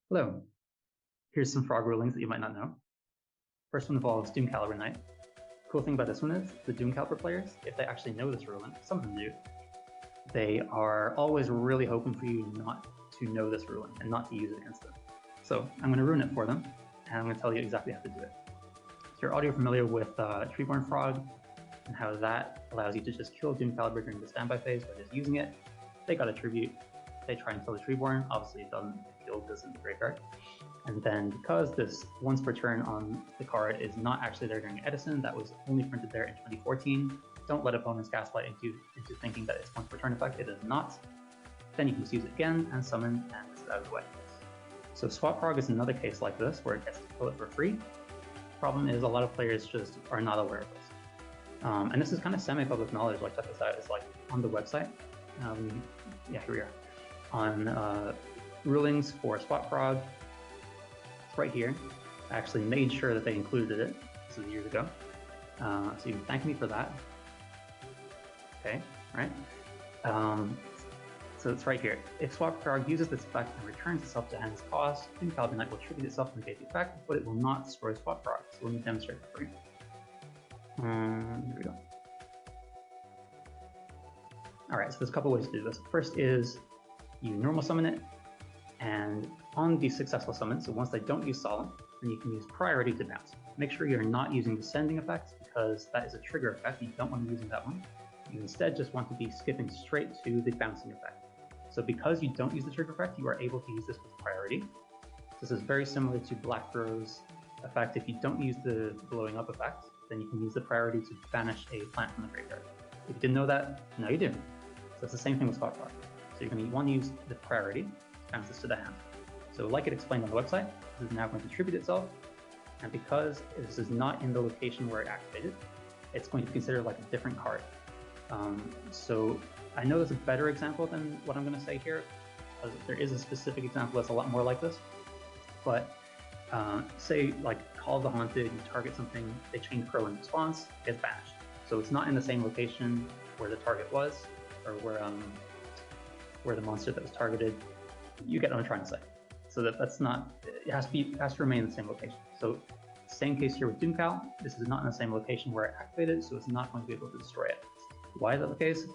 Hello, here's some frog rulings that you might not know. First one involves Doomcaliber Knight. Cool thing about this one is the Doomcaliber players, if they actually know this ruling, some of them do, they are always really hoping for you not to know this ruling and not to use it against them. So I'm going to ruin it for them, and I'm going to tell you exactly how to do it. So you're already familiar with Treeborn Frog and how that allows you to just kill Doomcaliber during the standby phase by just using it. They got a tribute, they try and kill the Treeborn, obviously it doesn't kill this in the graveyard. And then because this once per turn on the card is not actually there during Edison, that was only printed there in 2014, don't let opponents gaslight into thinking that it's once per turn effect. It is not. Then you can just use it again and summon, and this is out of the way. So SWAT Frog is another case like this where it gets to kill it for free. Problem is a lot of players just are not aware of this. And this is kind of semi-public knowledge. Like, check this out. It's like on the website. Yeah, here we are. On rulings for SWAT Frog, it's right here. I actually made sure that they included it. This was years ago. So you can thank me for that. Okay, right? So it's right here. If SWAT Frog uses this effect and returns itself to hand's cost, Doomcaliber Knight will tribute itself to negate the effect, but it will not destroy SWAT Frog. So let me demonstrate that for you. Here we go. Alright, so there's a couple ways to do this. First is you normal summon it, and on the successful summon, so once they don't use Solemn, then you can use Priority to bounce. Make sure you're not using the sending effect, because that is a trigger effect. You don't want to be using that one. You instead just want to be skipping straight to the bouncing effect. So because you don't use the trigger effect, you are able to use this with Priority. This is very similar to Black Throw's effect. If you don't use the blowing up effect, then you can use the Priority to banish a plant from the graveyard. If you didn't know that, now you do. So it's the same thing with SWAT Frog. So you're going to want to use the Priority to bounce this to the hand. So like it explained on the website, this is now going to tribute itself, and because this is not in the location where it activated, it's going to be considered like a different card. So I know there's a better example than what I'm going to say here, because there is a specific example that's a lot more like this. But say like Call of the Haunted, you target something, they chain Crow in response, it gets banished. So it's not in the same location where the target was, or where the monster that was targeted. You get what I'm trying to say. So that's not, it has to remain in the same location. So same case here with Doomcal, this is not in the same location where it activated, so it's not going to be able to destroy it. Why is that the case?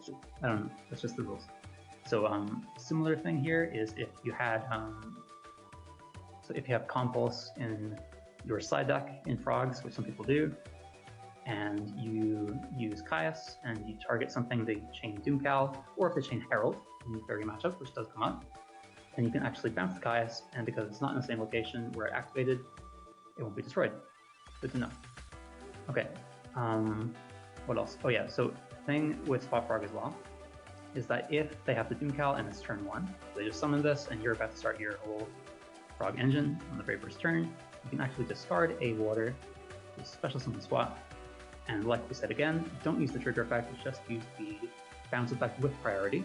I don't know, that's just the rules. So similar thing here is if you had, so if you have Compulse in your side deck in Frogs, which some people do, and you use Caius and you target something, they chain Doomcal, or if they chain Herald in the Fairy matchup, which does come up, then you can actually bounce the Caius, and because it's not in the same location where it activated, it won't be destroyed. Good to know. Okay, what else? Oh yeah, so the thing with SWAT Frog as well is that if they have the Doomcal and it's turn 1, they just summon this and you're about to start your whole Frog engine on the very first turn, you can actually discard a water, special summon SWAT, and like we said again, don't use the trigger effect, just use the bounce effect with Priority.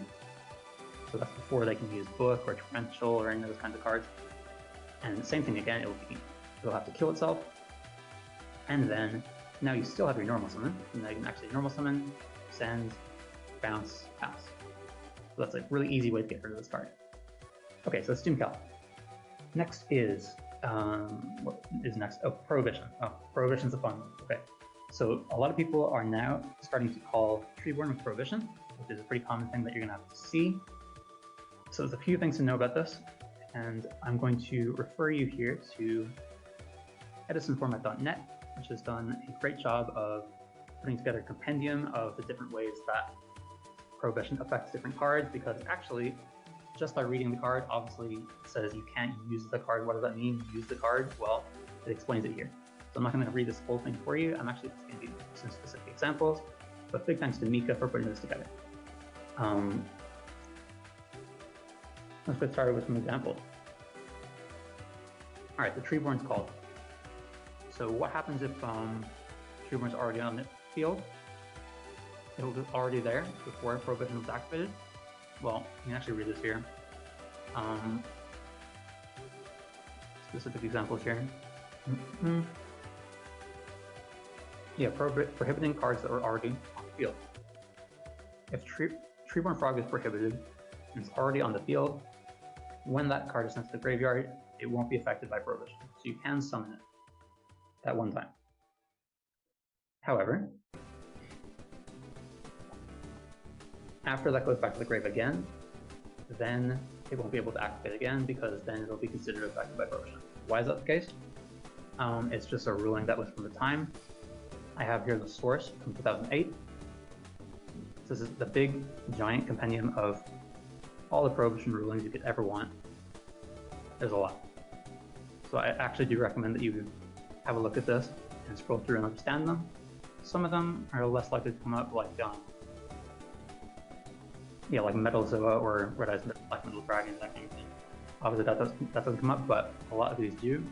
So that's before they can use Book or Torrential or any of those kinds of cards. And same thing again, it'll have to kill itself. And then now you still have your normal summon. And now you can actually normal summon, send, bounce, bounce. So that's a really easy way to get rid of this card. Okay, so that's Doomcal. Next is, what is next? Oh, Prohibition. Oh, Prohibition's a fun one. Okay. So a lot of people are now starting to call Treeborn with Prohibition, which is a pretty common thing that you're going to have to see. So there's a few things to know about this, and I'm going to refer you here to edisonformat.net, which has done a great job of putting together a compendium of the different ways that Prohibition affects different cards, because actually, just by reading the card, obviously it says you can't use the card. What does that mean, use the card? Well, it explains it here. So I'm not going to read this whole thing for you. I'm actually just going to do some specific examples, but big thanks to Mika for putting this together. Let's get started with some examples. All right, the Treeborn's called. So what happens if Treeborn's already on the field? It was already there before Prohibition was activated. Well, you can actually read this here. Specific examples here. Yeah, prohibiting cards that are already on the field. If Treeborn Frog is prohibited and it's already on the field, when that card is sent to the graveyard, it won't be affected by Prohibition. So you can summon it at one time. However, after that goes back to the grave again, then it won't be able to activate again because then it'll be considered affected by Prohibition. Why is that the case? It's just a ruling that was from the time. I have here the source from 2008. This is the big, giant compendium of all the Prohibition rulings you could ever want. There's a lot. So I actually do recommend that you have a look at this and scroll through and understand them. Some of them are less likely to come up, like like Metal Zoa or Red Eyes Black Metal Dragon, that kind of thing. Obviously that doesn't come up, but a lot of these do.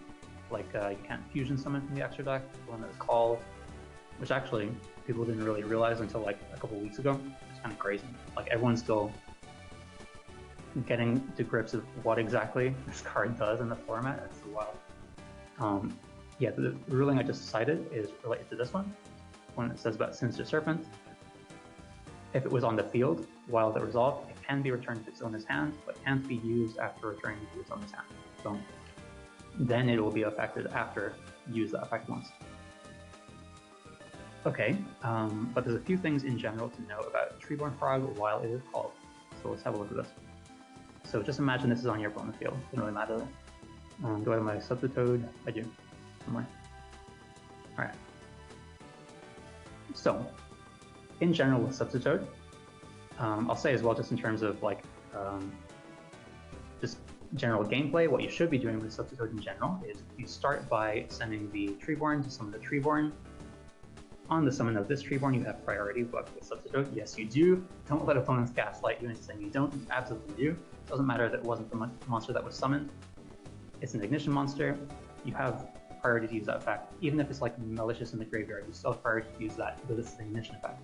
Like you can't fusion summon from the extra deck, the one that was called, which actually people didn't really realize until like a couple weeks ago. It's kind of crazy. Like everyone's still getting to grips of what exactly this card does in the format. It's so wild. Yeah, the ruling I just cited is related to this one that says about Sinister Serpent. If it was on the field while the resolve, it can be returned to its owner's hand, but can't be used after returning to its owner's hand. So then it will be affected after you use that effect once. Okay, but there's a few things in general to know about Treeborn Frog while it is called. So let's have a look at this. So just imagine this is on your opponent's field. Doesn't really matter. Do I have my Substitute? I do. Somewhere. Alright. So, in general with Substitute, I'll say as well, just in terms of like just general gameplay, what you should be doing with Substitute in general is you start by sending the Treeborn to summon the Treeborn. On the summon of this Treeborn, you have priority, but with Substitute, yes you do. Don't let opponents gaslight you into saying you don't. You absolutely do. It doesn't matter that it wasn't the monster that was summoned. It's an ignition monster. You have priority to use that effect. Even if it's like malicious in the graveyard, you still have priority to use that because it's an ignition effect.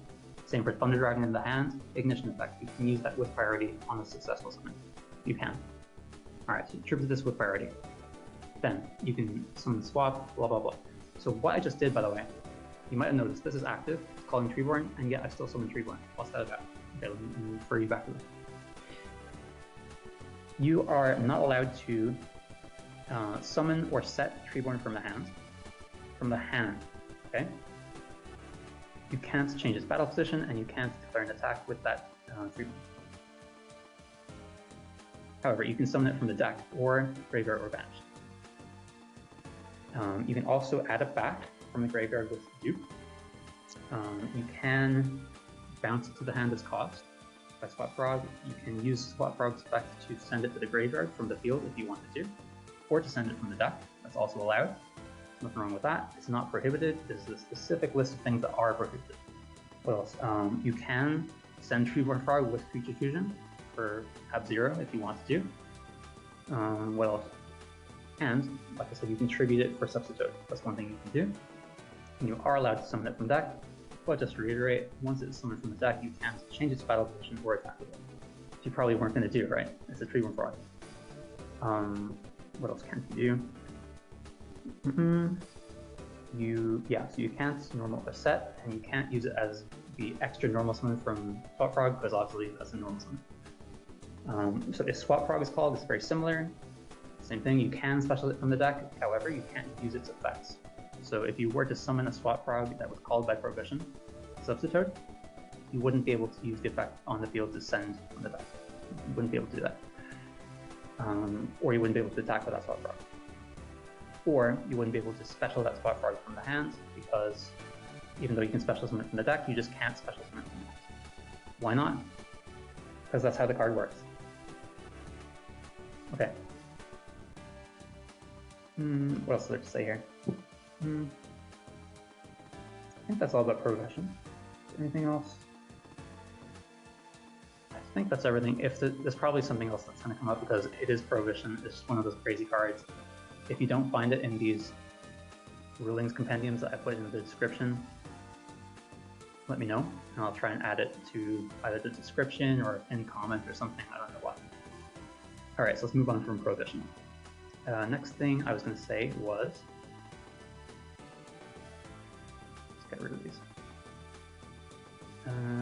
Same for Thunder Dragon in the hand, ignition effect. You can use that with priority on a successful summon. You can. Alright, so you tribute this with priority. Then you can summon swap, blah blah blah. So what I just did, by the way, you might have noticed this is active, it's calling Treeborn, and yet I still summon Treeborn. What's that about? Okay, let me refer you back to this. You are not allowed to summon or set Treeborn from the hand. From the hand, okay? You can't change its battle position, and you can't declare an attack with that Treeborn. However, you can summon it from the deck, or graveyard, or bench. You can also add it back from the graveyard with Dupe. You can bounce it to the hand as cost by SWAT Frog. You can use SWAT Frog's effect to send it to the graveyard from the field if you wanted to, or to send it from the deck. That's also allowed. Nothing wrong with that. It's not prohibited. There's a specific list of things that are prohibited. What else? You can send Treeborn Frog with Creature Fusion for tab 0 if you want to do. What else? And, like I said, you can tribute it for Substitute. That's one thing you can do. And you are allowed to summon it from deck, but just to reiterate, once it's summoned from the deck, you can't change its battle position or attack with it. You probably weren't going to do, right? It's a Treeborn Frog. What else can't you do? So you can't normal a set, and you can't use it as the extra normal summon from SWAT Frog, because obviously that's a normal summon. So if SWAT Frog is called, it's very similar. Same thing, you can special it from the deck, however, you can't use its effects. So if you were to summon a SWAT Frog that was called by Prohibition, Substitute, you wouldn't be able to use the effect on the field to send from the deck. You wouldn't be able to do that. Or you wouldn't be able to attack with that SWAT Frog. Or you wouldn't be able to special that SWAT Frog from the hand, because even though you can special summon it from the deck, you just can't special summon it from the hand. Why not? Because that's how the card works. Okay. What else is there to say here? I think that's all about Prohibition. Anything else? I think that's everything. There's probably something else that's going to come up because it is Prohibition. It's just one of those crazy cards. If you don't find it in these rulings compendiums that I put in the description, let me know, and I'll try and add it to either the description or a pinned comment or something. I don't know what. All right, so let's move on from Prohibition. Next thing I was going to say was, let's get rid of these.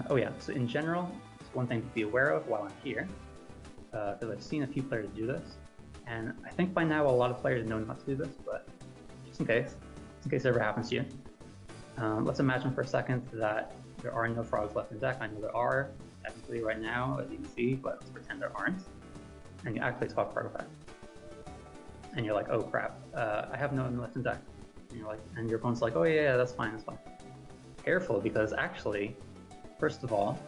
Oh yeah, so in general, it's one thing to be aware of while I'm here, because I've seen a few players do this. And I think by now a lot of players know not to do this, but just in case it ever happens to you. Let's imagine for a second that there are no frogs left in deck. I know there are, technically right now, as you can see, but let's pretend there aren't. And you activate SWAT Frog effect. And you're like, oh crap, I have no one left in deck. And you're like, and your opponent's like, oh yeah, that's fine, that's fine. Careful, because actually, first of all,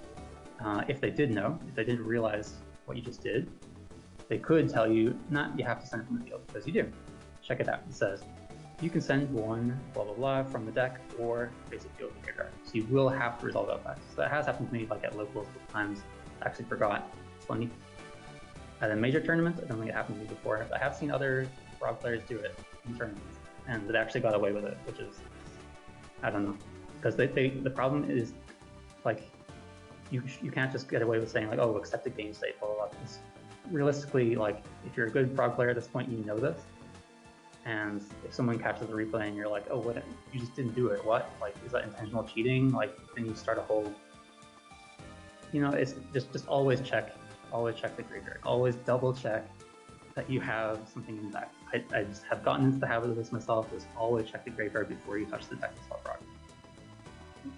if they did know, if they didn't realize what you just did, they could tell you, not you have to send it from the field, because you do. Check it out. It says, you can send one blah blah blah from the deck or basic field of your card. So you will have to resolve that effect. So that has happened to me like at locals a couple times. I actually forgot. It's funny. At a major tournament, I don't think it happened to me before. I have seen other Frog players do it in tournaments, and they actually got away with it, which is, I don't know, because the problem is like you can't just get away with saying like, oh, accept the game state, blah blah blah. It's realistically, like if you're a good Frog player at this point, you know this. And if someone catches the replay and you're like, oh, what, you just didn't do it, what? Like, is that intentional cheating? Like, then you start a whole, you know, it's just always check the graveyard. Always double check that you have something in the deck. I just have gotten into the habit of this myself, is always check the graveyard before you touch the deck with SWAT Frog.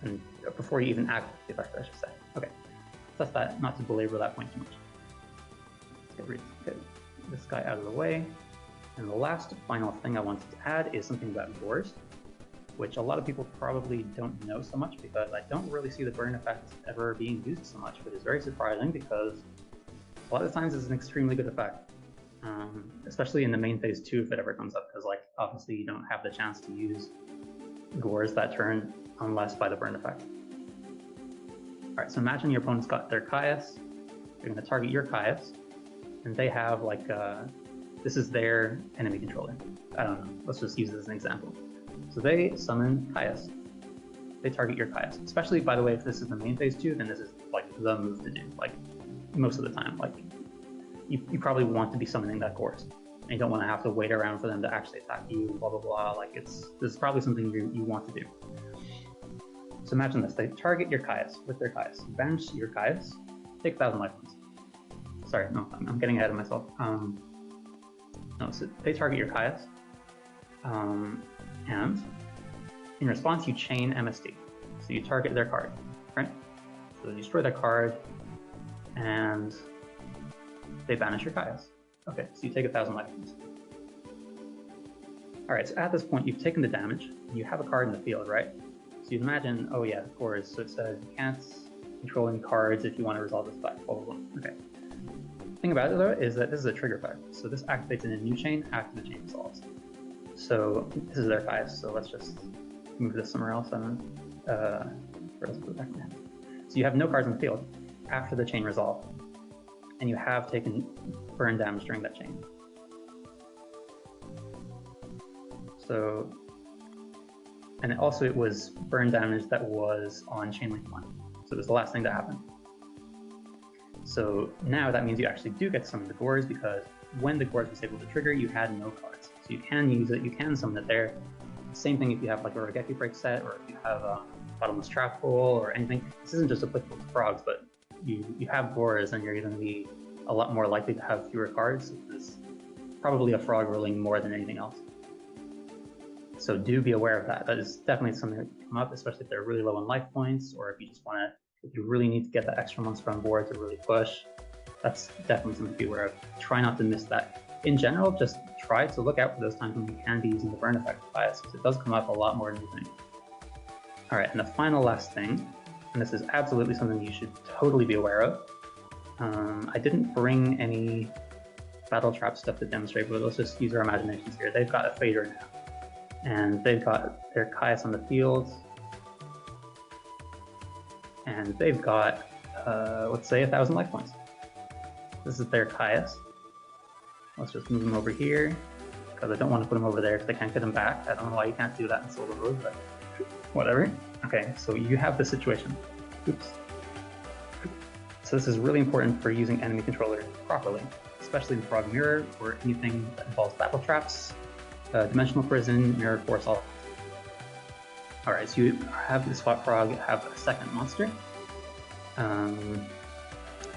And before you even activate the effect, I should say. Okay, that's that, not to belabor that point too much. Let's get this guy out of the way. And the last final thing I wanted to add is something about Gores, which a lot of people probably don't know so much, because I don't really see the burn effect ever being used so much, but it's very surprising because a lot of times it's an extremely good effect, especially in the main phase 2 if it ever comes up, because like obviously you don't have the chance to use Gores that turn unless by the burn effect. Alright, so imagine your opponent's got their Caius, you're going to target your Caius, and they have like this is their enemy controller. I don't know, let's just use this as an example. So they summon Caius. They target your Caius. Especially, by the way, if this is the main phase 2, then this is like the move to do, like most of the time. Like you probably want to be summoning that Gores. And you don't want to have to wait around for them to actually attack you, blah blah blah. Like this is probably something you want to do. So imagine this, they target your Caius with their Caius. You banish your Caius, take 1,000 life points. Sorry, no, I'm getting ahead of myself. No, so they target your Caius, and in response you chain MSD. So you target their card, right? So you destroy their card, and they banish your Caius. Okay, so you take 1,000 life points. Alright, so at this point you've taken the damage, and you have a card in the field, right? So you imagine, oh yeah, of course, so it says you can't control any cards if you want to resolve this effect, blah blah blah. Okay. The thing about it though is that this is a trigger effect, so this activates in a new chain after the chain resolves. So this is their Caius, so let's just move this somewhere else. So you have no cards in the field after the chain resolve, and you have taken burn damage during that chain. So, and also it was burn damage that was on chain link 1. So it was the last thing that happened. So now that means you actually do get to summon the Gores, because when the Gores was able to trigger, you had no cards. So you can use it, you can summon it there. Same thing if you have like a Regeki Break set, or if you have a Bottomless Trap Hole or anything. This isn't just applicable to frogs, but you have Gores and you're going to be a lot more likely to have fewer cards. It's probably a frog ruling more than anything else. So do be aware of that. That is definitely something that can come up, especially if they're really low on life points, or if you just want to, if you really need to get that extra monster on board to really push. That's definitely something to be aware of. Try not to miss that. In general, just try to look out for those times when you can be using the burn effect bias, because it does come up a lot more than you think. Alright, and the final last thing, and this is absolutely something you should totally be aware of. I didn't bring any battle trap stuff to demonstrate, but let's just use our imaginations here. They've got a Fader now, and they've got their Caius on the field, and they've got, let's say, 1,000 life points. This is their Caius. Let's just move them over here, because I don't want to put them over there because I can't get them back. I don't know why you can't do that in solo mode, but whatever. Okay, so you have this situation. Oops. So this is really important for using enemy controller properly, especially in Frog Mirror, or anything that involves battle traps, Dimensional Prison, Mirror Force, all. Alright, so you have the SWAT Frog have a second monster.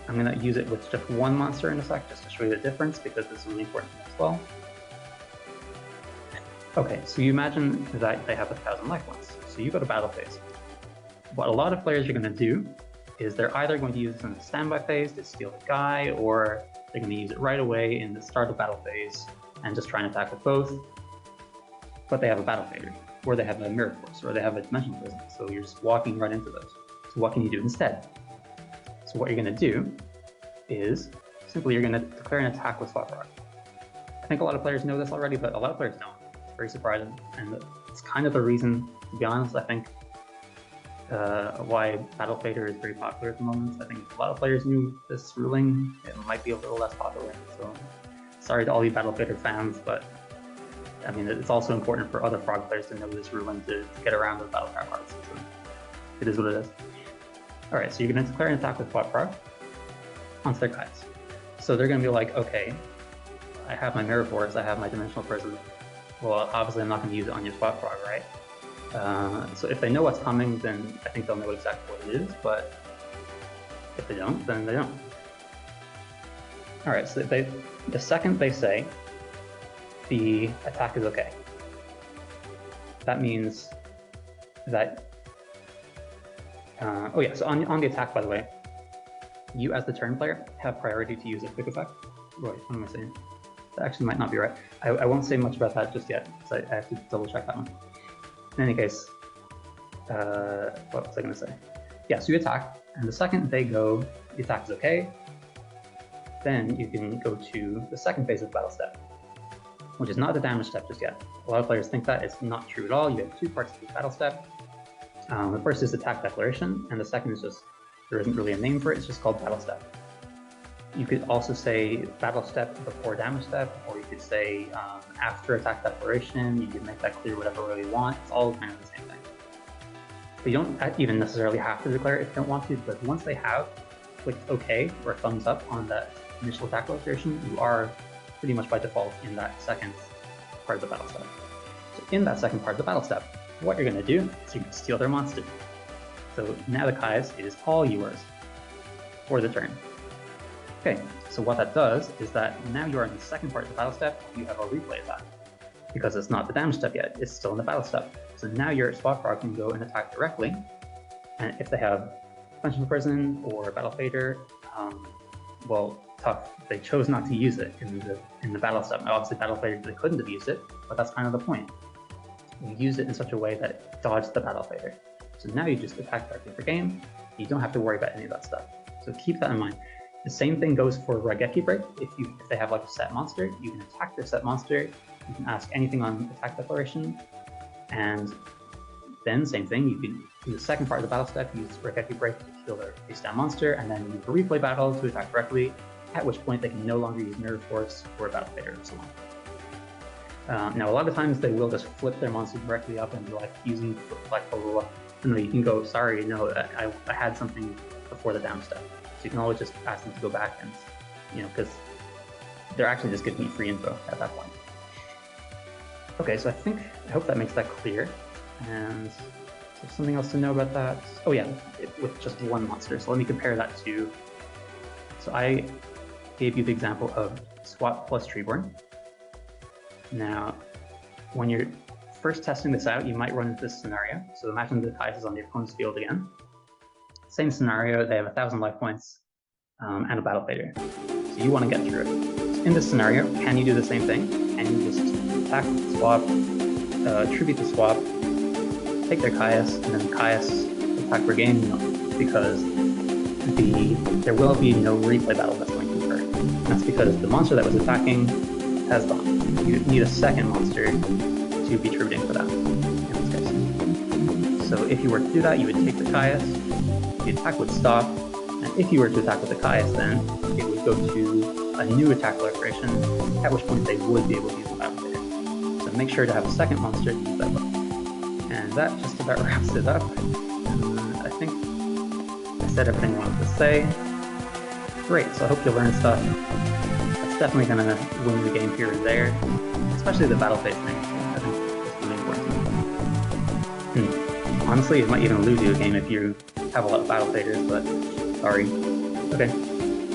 I'm going to use it with just one monster in a sec, just to show you the difference, because this is really important as well. Okay, so you imagine that they have 1,000 life points. So you go to battle phase. What a lot of players are going to do is they're either going to use this in the standby phase to steal the guy, or they're going to use it right away in the start of battle phase and just try and attack with both. But they have a battle fader, or they have a mirror force, or they have a dimensional prison. So you're just walking right into those. So what can you do instead? So what you're going to do is simply you're going to declare an attack with SWAT Frog. I think a lot of players know this already, but a lot of players don't. It's very surprising, and it's kind of the reason, to be honest, I think why Battle Fader is very popular at the moment. I think if a lot of players knew this ruling, it might be a little less popular. So sorry to all you Battle Fader fans, but I mean, it's also important for other Frog players to know this ruling to get around the Battle Cry parts. So it is what it is. All right, so you're going to declare an attack with SWAT Frog onto their guys. So they're going to be like, okay, I have my Mirror Force, I have my Dimensional Prison. Well, obviously I'm not going to use it on your SWAT Frog, right? So if they know what's coming, then I think they'll know exactly what it is, but if they don't, then they don't. All right, so the second they say the attack is okay, that means that, oh yeah, so on the attack, by the way, you as the turn player have priority to use a quick effect. Wait, what am I saying? That actually might not be right. I won't say much about that just yet, because I have to double check that one. In any case, what was I going to say? Yeah, so you attack, and the second they go, the attack is okay, then you can go to the second phase of the battle step, which is not the damage step just yet. A lot of players think that. It's not true at all. You have two parts of the battle step. The first is attack declaration, and the second is just, there isn't really a name for it, it's just called battle step. You could also say battle step before damage step, or you could say after attack declaration. You can make that clear whatever way you want. It's all kind of the same thing. But you don't even necessarily have to declare it if you don't want to, because once they have clicked OK or thumbs up on that initial attack declaration, you are pretty much by default in that second part of the battle step. So in that second part of the battle step, what you're going to do is you can steal their monster. So now the Kai's is all yours for the turn. Okay, so what that does is that now you are in the second part of the battle step, you have a replay of that. Because it's not the damage step yet, it's still in the battle step. So now your SWAT Frog can go and attack directly, and if they have Dimensional Prison or Battle Fader, well, tough. They chose not to use it in the battle step. Now, obviously, Battle Fader, they couldn't have used it, but that's kind of the point. You use it in such a way that it dodges the Battle Fader. So now you just attack directly for game. You don't have to worry about any of that stuff. So keep that in mind. The same thing goes for Raigeki Break. If they have like a set monster, you can attack their set monster. You can ask anything on attack declaration, and then same thing. You can, in the second part of the battle step, use Raigeki Break to kill their face-down monster, and then use the replay battle to attack directly. At which point they can no longer use Mirror Force or Battle Fader and so on. Now, a lot of times they will just flip their monster directly up and be like using like blah blah blah. No, you can go, sorry, no, I had something before the damage step. So you can always just ask them to go back and, you know, because they're actually just giving you free info at that point. Okay, so I hope that makes that clear. And so something else to know about that? Oh yeah, with just one monster. So let me compare that to, so I gave you the example of SWAT plus Treeborn. Now, when you're first testing this out, you might run into this scenario. So imagine the Kais is on the opponent's field again. Same scenario, they have 1,000 life points and a Battle Fader. So you want to get through it. So in this scenario, can you do the same thing? Can you just attack the swap, tribute the swap, take their Caius, and then Caius attack for game? No, because there will be no replay battle that's going to occur. And that's because the monster that was attacking has gone. You need a second monster to be tributing for that in this case. So if you were to do that, you would take the Caius, the attack would stop, and if you were to attack with the Caius, then it would go to a new attack declaration, at which point they would be able to use the Battle Fader. So make sure to have a second monster to use that book. And that just about wraps it up. I think I said everything I wanted to say. Great, so I hope you learned stuff. That's definitely going to win you a game here and there, especially the battle phase thing. I think it's really important. Honestly, it might even lose you a game if you have a lot of battle faders, but sorry. Okay.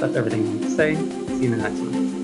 That's everything I want to say. See you in the next one.